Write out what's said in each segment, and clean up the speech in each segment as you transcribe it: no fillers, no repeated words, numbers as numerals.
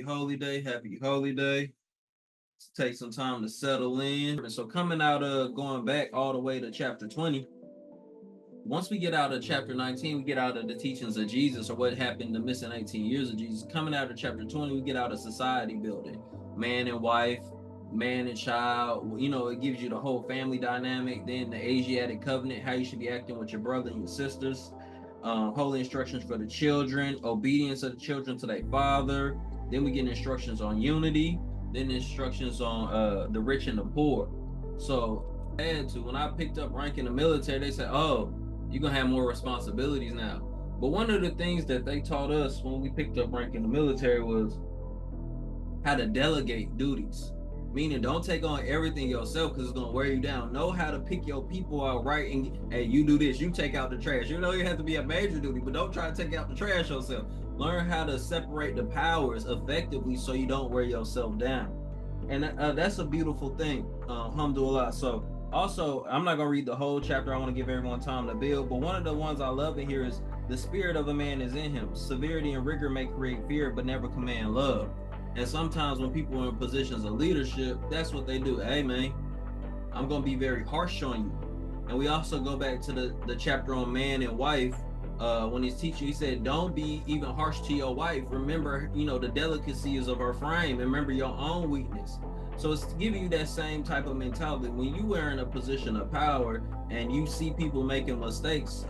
holy day. Happy holy day. Let's take some time to settle in. So coming out of going back all the way to chapter 20, once we get out of chapter 19, we get out of the teachings of Jesus or what happened the missing 18 years of Jesus. Coming out of chapter 20, we get out of society building. Man and wife, man and child. It gives you the whole family dynamic. Then the Asiatic covenant, how you should be acting with your brother and your sisters. Holy instructions for the children, obedience of the children to their father. Then we get instructions on unity. Then instructions on the rich and the poor. So when I picked up rank in the military, they said, "Oh, you're gonna have more responsibilities now." But one of the things that they taught us when we picked up rank in the military was how to delegate duties. Meaning, don't take on everything yourself because it's gonna wear you down. Know how to pick your people out right, and hey, you do this, you take out the trash. You have to be a major duty, but don't try to take out the trash yourself. Learn how to separate the powers effectively so you don't wear yourself down. And that's a beautiful thing. Alhamdulillah. So also, I'm not gonna read the whole chapter. I want to give everyone time to build. But one of the ones I love in here is the spirit of a man is in him. Severity and rigor may create fear, but never command love. And sometimes when people are in positions of leadership, that's what they do. Hey, man, I'm going to be very harsh on you. And we also go back to the chapter on man and wife. When he's teaching, he said, don't be even harsh to your wife. Remember, the delicacies of her frame. And remember your own weakness. So it's giving you that same type of mentality. When you are in a position of power and you see people making mistakes,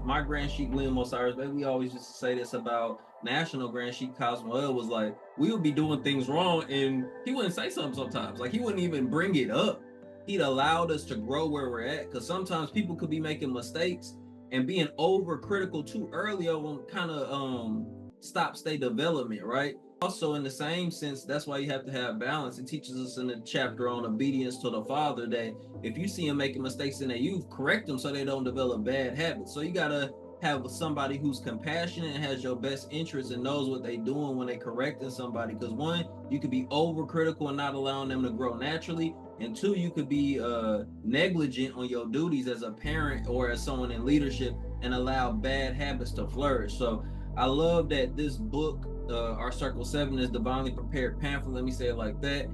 my Grand Sheik William Osiris, we always used to say this about National Grand Sheik Cosmo was like, we would be doing things wrong and he wouldn't say something sometimes. Like he wouldn't even bring it up. He'd allowed us to grow where we're at, because sometimes people could be making mistakes and being overcritical too early will kind of stops their development, right? Also, in the same sense, that's why you have to have balance. It teaches us in the chapter on obedience to the father that if you see them making mistakes in their youth, correct them so they don't develop bad habits. So you gotta have somebody who's compassionate and has your best interest and knows what they're doing when they're correcting somebody. Because one, you could be overcritical and not allowing them to grow naturally. And two, you could be negligent on your duties as a parent or as someone in leadership and allow bad habits to flourish. So I love that this book, our Circle 7 is divinely prepared pamphlet. Let me say it like that.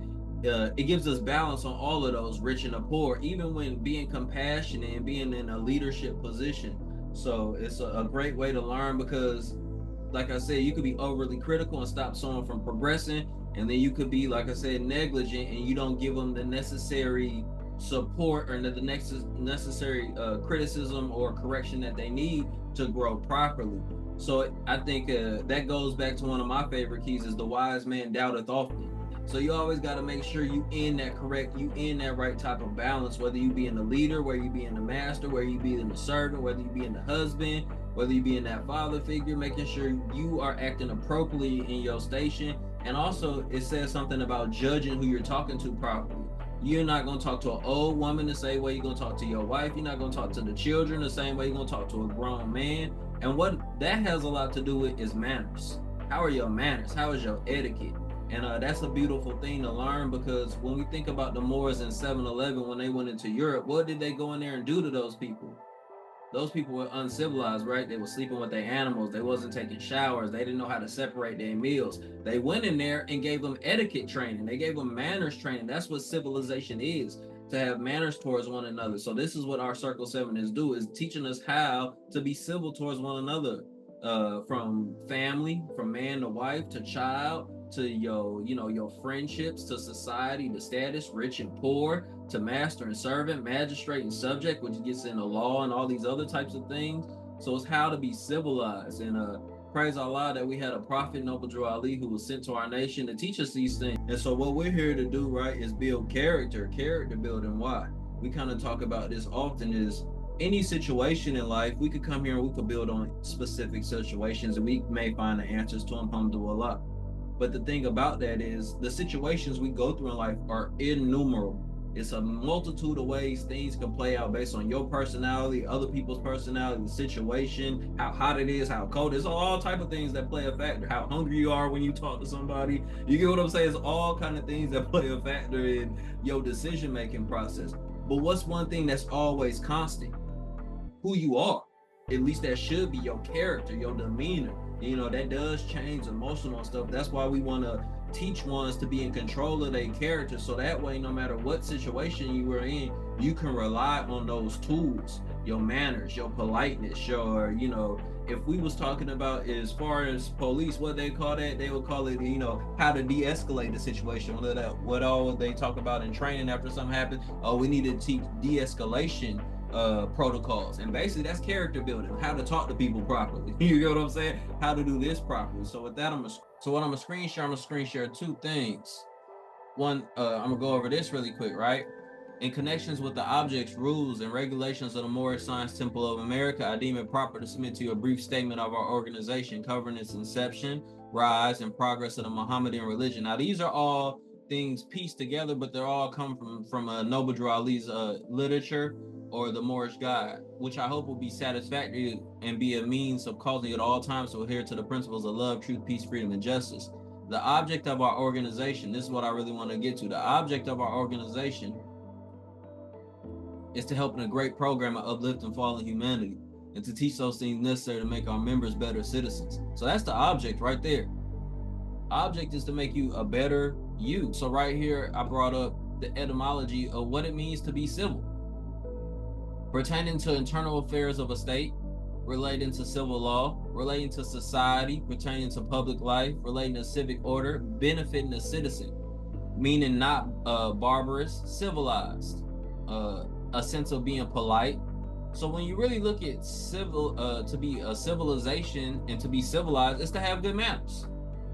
It gives us balance on all of those, rich and the poor, even when being compassionate and being in a leadership position. So it's a great way to learn because, like I said, you could be overly critical and stop someone from progressing. And then you could be, like I said, negligent and you don't give them the necessary support or the necessary criticism or correction that they need to grow properly. So I think that goes back to one of my favorite keys is the wise man doubteth often. So you always got to make sure you in that right type of balance, whether you be in the leader, whether you be in the master, whether you be in the servant, whether you be in the husband, whether you be in that father figure, making sure you are acting appropriately in your station. And also it says something about judging who you're talking to properly. You're not going to talk to an old woman the same way you're going to talk to your wife. You're not going to talk to the children the same way you're going to talk to a grown man. And what that has a lot to do with is manners. How are your manners? How is your etiquette? And that's a beautiful thing to learn, because when we think about the Moors in 7-Eleven, when they went into Europe, what did they go in there and do to those people? Those people were uncivilized, right? They were sleeping with their animals. They wasn't taking showers. They didn't know how to separate their meals. They went in there and gave them etiquette training. They gave them manners training. That's what civilization is, to have manners towards one another. So this is what our Circle 7 is teaching us how to be civil towards one another, from family, from man to wife to child, to your friendships, to society, to status, rich and poor, to master and servant, magistrate and subject, which gets into law and all these other types of things. So it's how to be civilized. And praise Allah that we had a prophet, Noble Drew Ali, who was sent to our nation to teach us these things. And so what we're here to do, right, is build character building. Why? We kind of talk about this often is any situation in life, we could come here and we could build on specific situations and we may find the answers to them, alhamdulillah. But the thing about that is the situations we go through in life are innumerable. It's a multitude of ways things can play out based on your personality, other people's personality, the situation, how hot it is, how cold it is, all type of things that play a factor, how hungry you are when you talk to somebody. You get what I'm saying? It's all kind of things that play a factor in your decision-making process. But what's one thing that's always constant? Who you are. At least that should be your character, your demeanor. You know, that does change emotional stuff. That's why we want to teach ones to be in control of their character, so that way, no matter what situation you were in, you can rely on those tools, your manners, your politeness, your, you know, if we was talking about as far as police, what they call that, they would call it, you know, how to de-escalate the situation. What all they talk about in training after something happens. Oh, we need to teach de-escalation protocols, and basically that's character building, how to talk to people properly. You get what I'm saying? How to do this properly. So with that, what I'm gonna screen share two things. One, I'm gonna go over this really quick, right? In connections with the objects, rules, and regulations of the Moorish Science Temple of America, I deem it proper to submit to you a brief statement of our organization covering its inception, rise, and progress of the Mohammedan religion. Now, these are all things pieced together, but they're all come from Noble Drew Ali's literature or the Moorish Guide, which I hope will be satisfactory and be a means of causing you at all times to adhere to the principles of love, truth, peace, freedom, and justice. The object of our organization, this is what I really want to get to. The object of our organization is to help in a great program of uplifting fallen humanity and to teach those things necessary to make our members better citizens. So that's the object right there. Object is to make you a better you. So right here, I brought up the etymology of what it means to be civil. Pertaining to internal affairs of a state, relating to civil law, relating to society, pertaining to public life, relating to civic order, benefiting the citizen, meaning not barbarous, civilized, a sense of being polite. So when you really look at civil, to be a civilization and to be civilized, is to have good manners.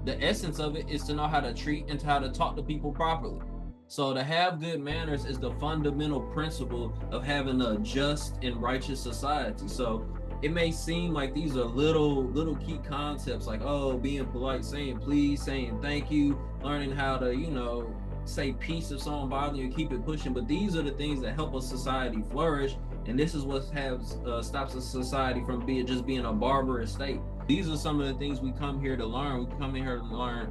The essence of it is to know how to treat and to how to talk to people properly. So to have good manners is the fundamental principle of having a just and righteous society. So it may seem like these are little key concepts, like, oh, being polite, saying please, saying thank you, learning how to, you know, say peace if someone bothers you, keep it pushing. But these are the things that help a society flourish, and this is what stops a society from being a barbarous state. These are some of the things we come here to learn. We come here to learn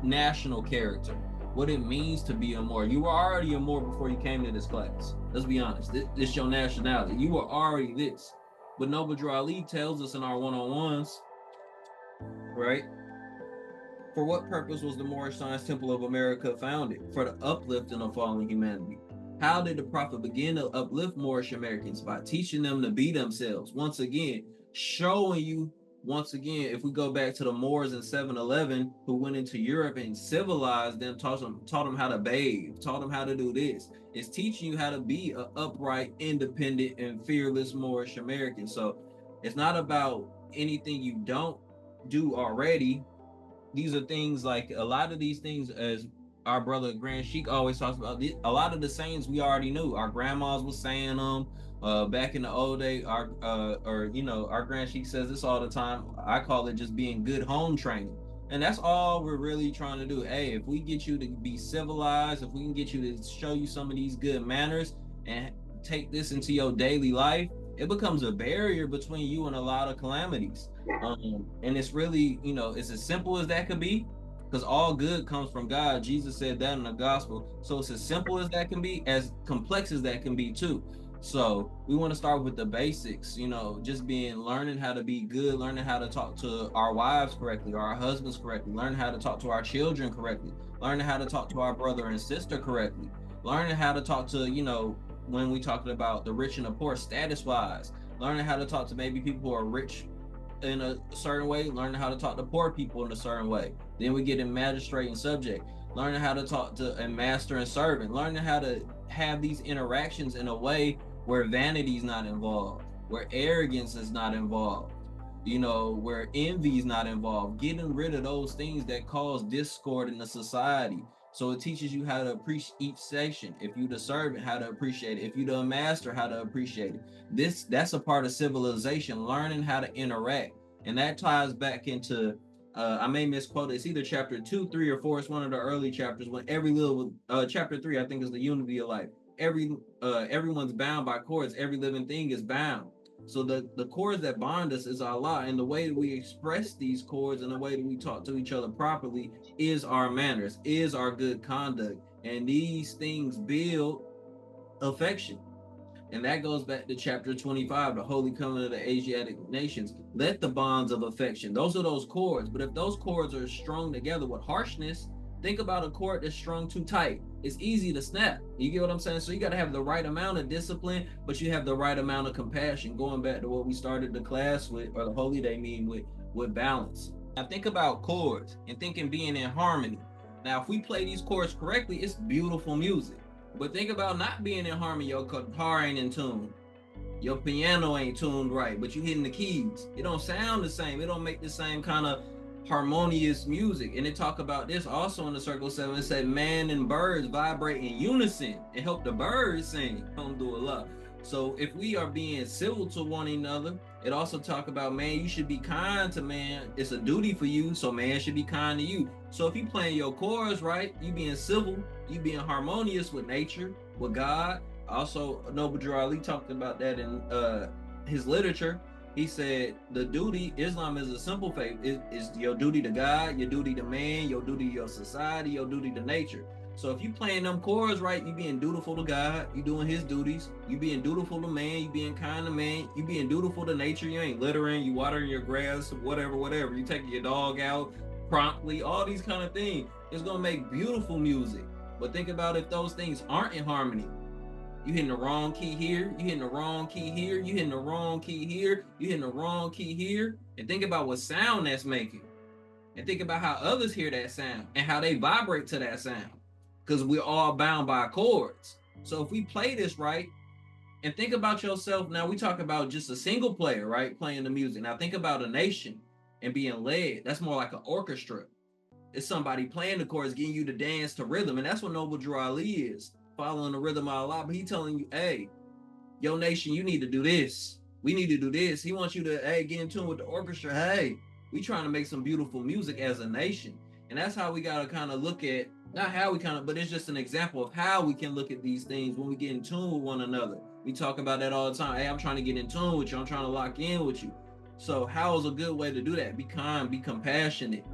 national character, what it means to be a Moor. You were already a Moor before you came to this class. Let's be honest. This your nationality. You were already this. But Noble Drew Ali tells us in our one-on-ones, right? For what purpose was the Moorish Science Temple of America founded? For the uplifting of fallen humanity. How did the Prophet begin to uplift Moorish Americans? By teaching them to be themselves. Once again, showing you, once again, if we go back to the Moors in 711 who went into Europe and civilized them, taught them how to bathe, taught them how to do this. It's teaching you how to be an upright, independent, and fearless Moorish American. So it's not about anything you don't do already. These are things like a lot of these things, as our brother Grand Sheik always talks about, a lot of the sayings we already knew. Our grandmas was saying them back in the old day. Our Grand Sheik says this all the time. I call it just being good home training. And that's all we're really trying to do. Hey, if we get you to be civilized, if we can get you to show you some of these good manners and take this into your daily life, it becomes a barrier between you and a lot of calamities. And it's really, you know, it's as simple as that could be, because all good comes from God. Jesus said that in the gospel. So it's as simple as that can be, as complex as that can be too. So we want to start with the basics, you know, just learning how to be good, learning how to talk to our wives correctly, or our husbands correctly, learning how to talk to our children correctly, learning how to talk to our brother and sister correctly, learning how to talk to, you know, when we talked about the rich and the poor status wise, learning how to talk to maybe people who are rich in a certain way, learning how to talk to poor people in a certain way. Then we get in magistrate and subject, learning how to talk to a master and servant, learning how to have these interactions in a way where vanity is not involved, where arrogance is not involved, you know, where envy is not involved, getting rid of those things that cause discord in the society. So it teaches you how to appreciate each section. If you the servant, how to appreciate it. If you the master, how to appreciate it. That's a part of civilization, learning how to interact. And that ties back into I may misquote it. It's either chapter 2, 3, or 4. It's one of the early chapters when every little chapter 3, I think, is the unity of life. Everyone's bound by cords. Every living thing is bound. So the cords that bond us is Allah, and the way that we express these cords and the way that we talk to each other properly is our manners, is our good conduct, and these things build affection. And that goes back to chapter 25, the holy covenant of the Asiatic nations. Let the bonds of affection, those are those cords. But if those cords are strung together with harshness, think about a cord that's strung too tight. It's easy to snap. You get what I'm saying? So you got to have the right amount of discipline, but you have the right amount of compassion. Going back to what we started the class with, or the holy day meeting with balance. Now think about chords and thinking being in harmony. Now, if we play these chords correctly, it's beautiful music. But think about not being in harmony. Your guitar ain't in tune. Your piano ain't tuned right, but you hitting the keys. It don't sound the same. It don't make the same kind of harmonious music. And they talk about this also in the Circle 7. It said man and birds vibrate in unison and help the birds sing. Don't do a lot. So if we are being civil to one another, it also talk about, man, you should be kind to man. It's a duty for you, so man should be kind to you. So if you playing your chords right, you being civil, you being harmonious with nature, with God. Also, Noble Drew Ali talked about that in his literature. He said the duty, Islam is a simple faith. It's your duty to God, your duty to man, your duty to your society, your duty to nature. So if you playing them chords right, you being dutiful to God, you doing his duties, you being dutiful to man, you being kind to man, you being dutiful to nature, you ain't littering, you watering your grass, whatever, you taking your dog out promptly, all these kind of things. It's gonna make beautiful music. But think about if those things aren't in harmony. You hitting the wrong key here, you hitting the wrong key here, you hitting the wrong key here, you hitting the wrong key here, and think about what sound that's making. And think about how others hear that sound and how they vibrate to that sound. Because we're all bound by chords. So if we play this right, and think about yourself, now we talk about just a single player, right? Playing the music. Now think about a nation and being led. That's more like an orchestra. It's somebody playing the chords, getting you to dance to rhythm. And that's what Noble Drew Ali is, following the rhythm of Allah. But he telling you, hey, your nation, you need to do this. We need to do this. He wants you to, hey, get in tune with the orchestra. Hey, we trying to make some beautiful music as a nation. And that's how we got to kind of look at, not how we kind of, but it's just an example of how we can look at these things when we get in tune with one another. We talk about that all the time. Hey, I'm trying to get in tune with you. I'm trying to lock in with you. So how is a good way to do that? Be kind, be compassionate,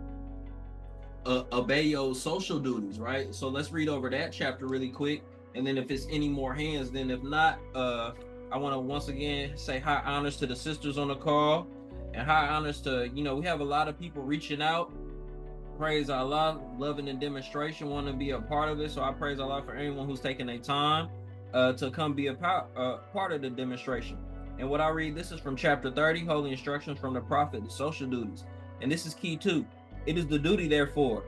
obey your social duties, right? So let's read over that chapter really quick. And then if it's any more hands, then if not, I want to once again say high honors to the sisters on the call and high honors to, we have a lot of people reaching out. Praise Allah, loving the demonstration, want to be a part of it. So I praise Allah for anyone who's taking their time to come be a part of the demonstration. And what I read, this is from chapter 30, Holy Instructions from the Prophet, the social duties. And this is key too. It is the duty, therefore,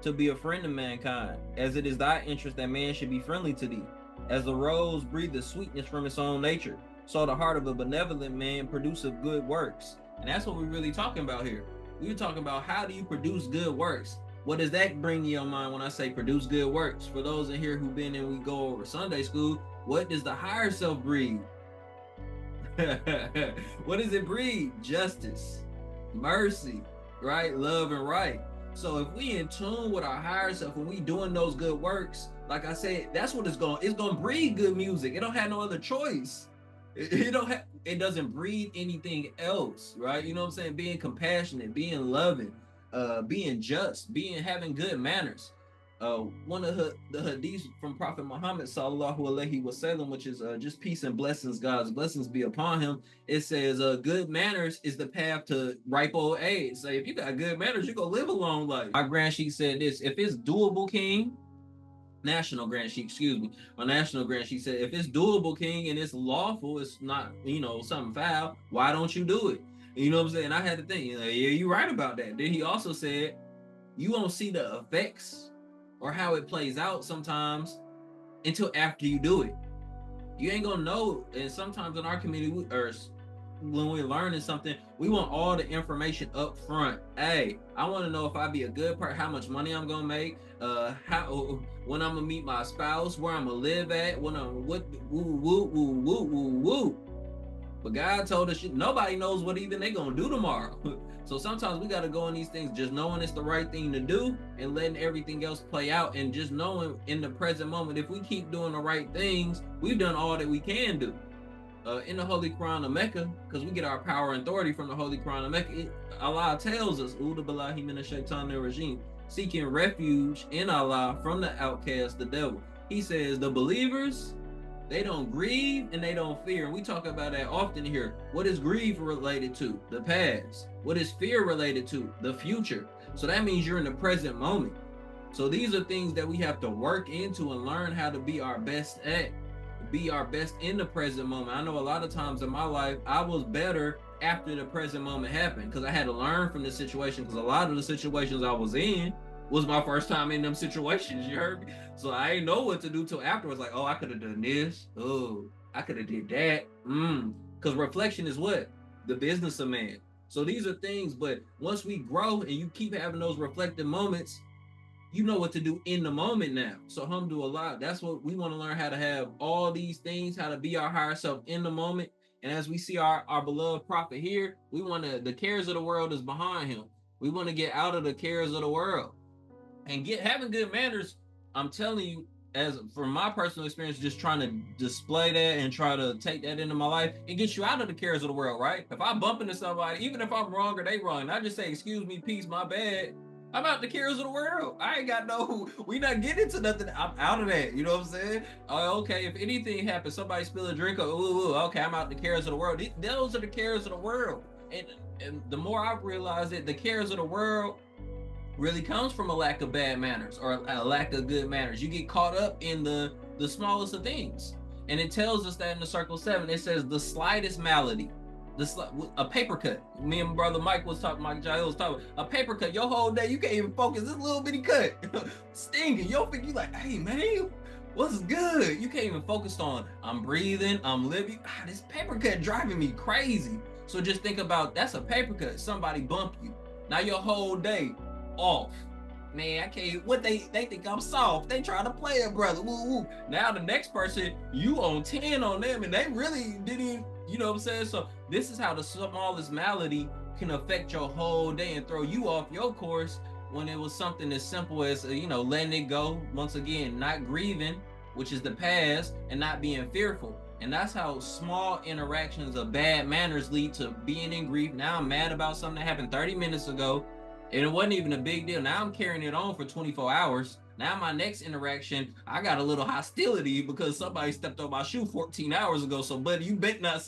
to be a friend of mankind, as it is thy interest that man should be friendly to thee. As the rose breatheth sweetness from its own nature, so the heart of a benevolent man produceth good works. And that's what we're really talking about here. We're talking about how do you produce good works? What does that bring to your mind when I say produce good works? For those in here who've been in, we go over Sunday school, what does the higher self breed? What does it breed? Justice, mercy, right? Love and right. So if we in tune with our higher self, when we doing those good works, like I said, that's what it's going to breed good music. It don't have no other choice. It doesn't breed anything else, right? You know what I'm saying? Being compassionate, being loving, being just, having good manners. One of the hadiths from Prophet Muhammad sallallahu alaihi wasallam, which is just peace and blessings, God's blessings be upon him. It says, good manners is the path to ripe old age. So if you got good manners, you're gonna live a long life. My grand sheik said this: if it's doable, King. National Grand Sheik, excuse me. My National Grand Sheik said, if it's doable, King, and it's lawful, it's not, something foul, why don't you do it? You know what I'm saying? I had to think, yeah, you're right about that. Then he also said, you won't see the effects or how it plays out sometimes until after you do it. You ain't gonna know. And sometimes in our community, when we're learning something, we want all the information up front. Hey, I want to know if I be a good person, how much money I'm gonna make, when I'm gonna meet my spouse, where I'm gonna live at, when I'm woo. But God told us nobody knows what even they gonna do tomorrow. So sometimes we gotta go in these things just knowing it's the right thing to do and letting everything else play out, and just knowing in the present moment, if we keep doing the right things, we've done all that we can do. In the Holy Quran of Mecca, because we get our power and authority from the Holy Quran of Mecca, Allah tells us, seeking refuge in Allah from the outcast, the devil. He says, the believers, They don't grieve and they don't fear. And we talk about that often here. What is grief related to? The past. What is fear related to? The future. So that means you're in the present moment. So these are things that we have to work into and learn how to be our best at, be our best in the present moment. I know a lot of times in my life, I was better after the present moment happened because I had to learn from the situation, because a lot of the situations I was in was my first time in them situations, you heard me? So I didn't know what to do till afterwards, like, oh, I could have done this. Oh, I could have did that. Because reflection is what? The business of man. So these are things, but once we grow and you keep having those reflective moments, you know what to do in the moment now. So alhamdulillah, that's what we want to learn, how to have all these things, how to be our higher self in the moment. And as we see our beloved prophet here, we want to, the cares of the world is behind him. We want to get out of the cares of the world and get having good manners. I'm telling you, as from my personal experience, just trying to display that and try to take that into my life, it gets you out of the cares of the world, right? If I bump into somebody, even if I'm wrong or they wrong, and I just say, excuse me, peace, my bad, I'm out the cares of the world. I ain't got no, we not getting into nothing. I'm out of that. You know what I'm saying? Okay, if anything happens, somebody spill a drink, okay, I'm out the cares of the world. Those are the cares of the world. And the more I've realized that the cares of the world really comes from a lack of bad manners or a lack of good manners. You get caught up in the smallest of things. And it tells us that in the circle 7, it says the slightest malady, a paper cut. Me and my brother Mike Jahil was talking, a paper cut, your whole day, you can't even focus, this little bitty cut, stinging. You'll think, you like, hey man, what's good? You can't even focus on, I'm breathing, I'm living. This paper cut driving me crazy. So just think about, that's a paper cut. Somebody bumped you. Now your whole day off. Man, I can't, what they think I'm soft. They try to play it, brother. Woo woo. Now the next person, you on 10 on them, and they really didn't, you know what I'm saying? So this is how the smallest malady can affect your whole day and throw you off your course, when it was something as simple as, letting it go. Once again, not grieving, which is the past, and not being fearful. And that's how small interactions of bad manners lead to being in grief. Now I'm mad about something that happened 30 minutes ago, and it wasn't even a big deal. Now I'm carrying it on for 24 hours. Now my next interaction, I got a little hostility because somebody stepped on my shoe 14 hours ago. So, buddy, you better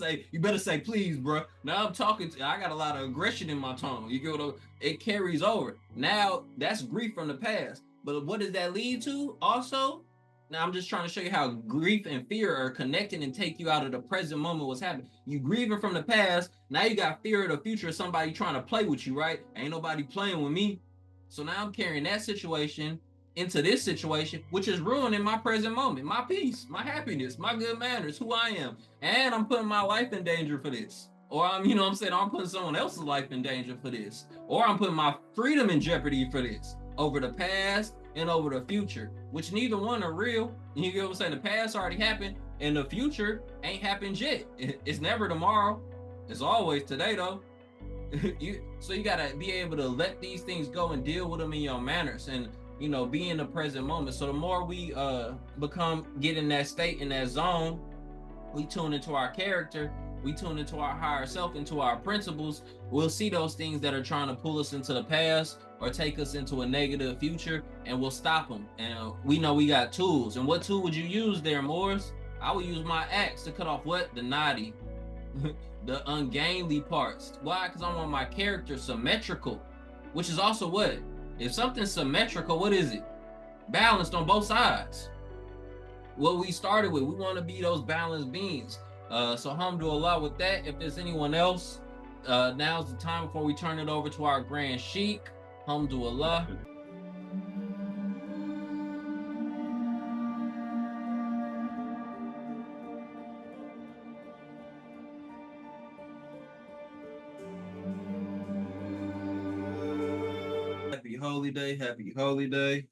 say, please, bro. Now I'm talking to, I got a lot of aggression in my tone. You get what it carries over. Now that's grief from the past. But what does that lead to? Also, now I'm just trying to show you how grief and fear are connected and take you out of the present moment. What's happening? You grieving from the past. Now you got fear of the future. Somebody trying to play with you, right? Ain't nobody playing with me. So now I'm carrying that situation into this situation, which is ruining my present moment, my peace, my happiness, my good manners, who I am. And I'm putting my life in danger for this. Or I'm putting someone else's life in danger for this. Or I'm putting my freedom in jeopardy for this. Over the past and over the future, which neither one are real. You get what I'm saying? The past already happened, and the future ain't happened yet. It's never tomorrow. It's always today, though. So you gotta be able to let these things go and deal with them in your manners, and be in the present moment. So the more we get in that state, in that zone, we tune into our character, we tune into our higher self, into our principles. We'll see those things that are trying to pull us into the past or take us into a negative future, and we'll stop them. And we know we got tools. And what tool would you use there, Morris? I would use my axe to cut off what? The naughty, the ungainly parts. Why? Because I want my character symmetrical, which is also what? If something's symmetrical, what is it? Balanced on both sides. What we started with, we want to be those balanced beings. So alhamdulillah with that. If there's anyone else, now's the time before we turn it over to our Grand Sheikh. Alhamdulillah. Happy holy day, happy holy day.